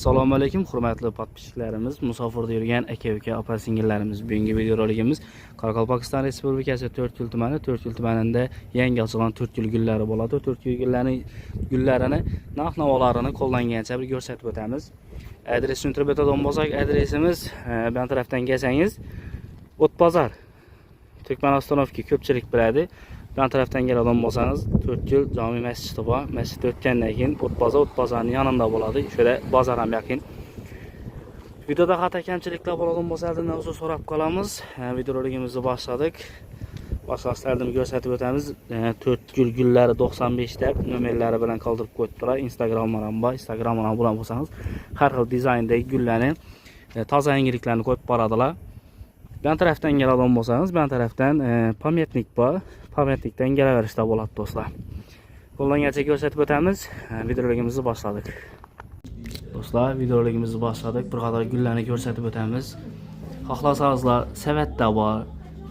Assalomu alaykum, hurmatli podpishchilarimiz, musofirda yurgan aka-uka, opa-singillarimiz. Bugungi video roligimiz Qoraqalpog'iston Respublikasi 4 tumani, 4 tumanida yangi ochilgan 4 gullari bo'ladi. 4 gullarini narx-navolarini qo'llangancha bir ko'rsatib o'tamiz. Adresini tushuntirib o'tadigan bo'lsak, adresimiz bu tarafdan kelsangiz, O'tbozor. Turkman Ostonovka ko'pchilik biladi. Bu tarafdan keladigan bo'lsangiz, 4 yil jami masjidi bor. Masjid o'tgandan keyin O'tbozorning yonida bo'ladi. Shöyle bozor ham yaqin. Videoda xato kamchiliklar bo'ladigan bo'lsa, albatta o'zi so'rab qolamiz. Videoligimizni boshladik. Boshlashlarini ko'rsatib o'tamiz. 4 gullari 95 deb nomerlari bilan qoldirib qo'yibdilar. Instagram'dan ham bor. Instagram'dan bilan bo'lsangiz, har xil dizayndagi gullarni, toza yangiliklarni qo'yib boradilar. Bu tarafdan keladigan bo'lsangiz, bu tarafdan pametnik bor. Pametnikdan kelaverishda bo'ladi do'stlar. Qo'llangancha ko'rsatib o'tamiz. Videoligimizni boshladik. Do'stlar, videoligimizni boshladik. Bir qator gullarni ko'rsatib o'tamiz. Xohlasangizlar, savatda bor.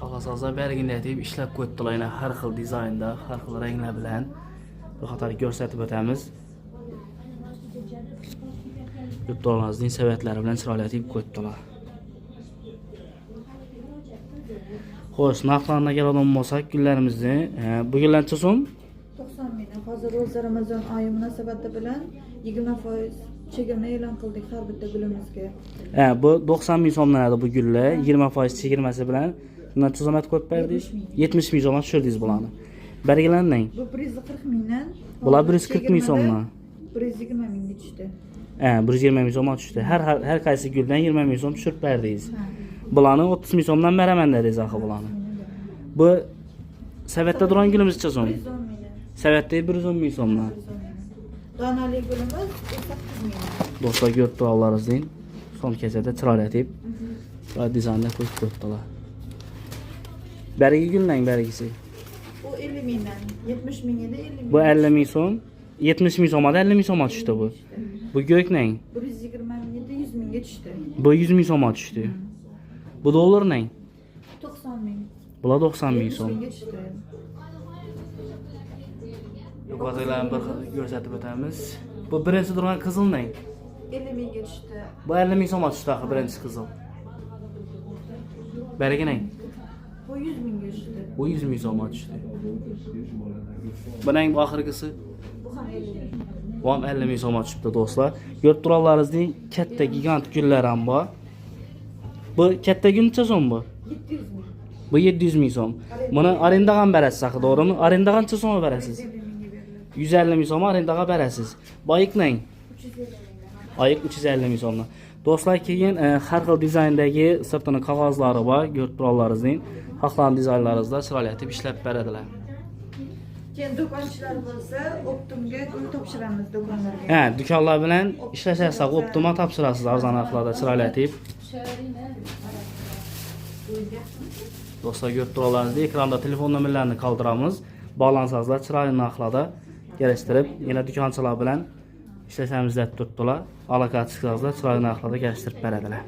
Xohlasangizlar, bergini aytib ishlab qo'yibdilar. Har xil dizaynda, har xil ranglar bilan bir qator ko'rsatib o'tamiz. Yurtdoshimizning savatlari bilan chiroyli aytib qo'yibdilar. Xo'sh, narxlarga keladigan bo'lsak, gullarimizni bu gullarcha so'm 90 ming. Hozir o'z Ramazon oyi munosabati bilan 20% chegirma e'lon qildik har bitta gulimizga. Bu 90 ming so'mlanadi bu gullar, 20% chegirmasi bilan. Bundan so'mat qo'yib berdik. 70 ming so'mdan tushirdingiz bularni. Bergilanning. Bu 140 mingdan. Bular 140 ming so'mdan. 120 mingga tushdi. 120 ming so'mdan tushdi. Har qaysi guldan 20 ming so'm tushirib berdingiz. Bularni 30 ming so'mdan beraman dedingiz axı bularni. Bu savatda turgan gulimiz-cha so'm. 110 ming. Savatda 110 ming so'mdan. Donali gulimiz 8 ming. Do'stlar, ko'rib turganlaringizdek, so'm kesada chiroyli etib, dizaynda qo'yib qo'yibdilar. Berigi gulning berigisi. Bu 50 mingdan, 70 ming edi, 50 ming. Bu 50 ming so'm, 70 ming so'mdan 50 ming so'mga tushdi bu. Bu go'kning 120 ming edi, 100 mingga tushdi. bu 100 ming so'mga tushdi. Bu dollarning 90 ming. bular 90 ming so'm. Yuqoridan bir ko'rsatib o'tamiz. Bu birinchi turgan qizilning 50 mingga tushdi. bu 50 ming so'mga tushdi axir birinchi qizil. Berigining Bu 100 mingga tushdi. bu 100 ming so'mga tushdi. Buning oxirgisi Bu ham 50 ming. bu ham 50 ming so'mga tushibdi do'stlar. Ko'rib turganlaringizdek, katta gigant gullar ham bor. Bu katta gulcha so'm bu. 700 ming. Bu 700 ming so'm. Buni arendaga ham berasiz, axir, to'g'rimi? Arendaga qancha so'mga berasiz? 150 ming so'm arendaga berasiz. Boyiqning 350 ming. oyiq 350 ming so'mdan. Do'stlar, keyin har xil dizayndagi sirtini qog'ozlari bor. Ko'rib turganlaringizdek, xohlagan dizaynlaringizda chiroyli etib ishlab beradilar. Keyin do'konchilar bo'lsa, Optimga gul topshiramiz do'konlarga. Do'konlar bilan ishlashasiz, Optimga topshirasiz arzon narxlarda chiroyli etib. Do'stlar, ko'rib turganlaringizdek, ekranda telefon nomerlarini qoldiramiz. Bog'lansangizlar, chiroyli narxlarda kelishtirib, yana do'konchilar bilan ishlashamiz deb turibdilar. Aloqa chiqsangizlar, chiroyli narxlarda kelishtirib beradilar.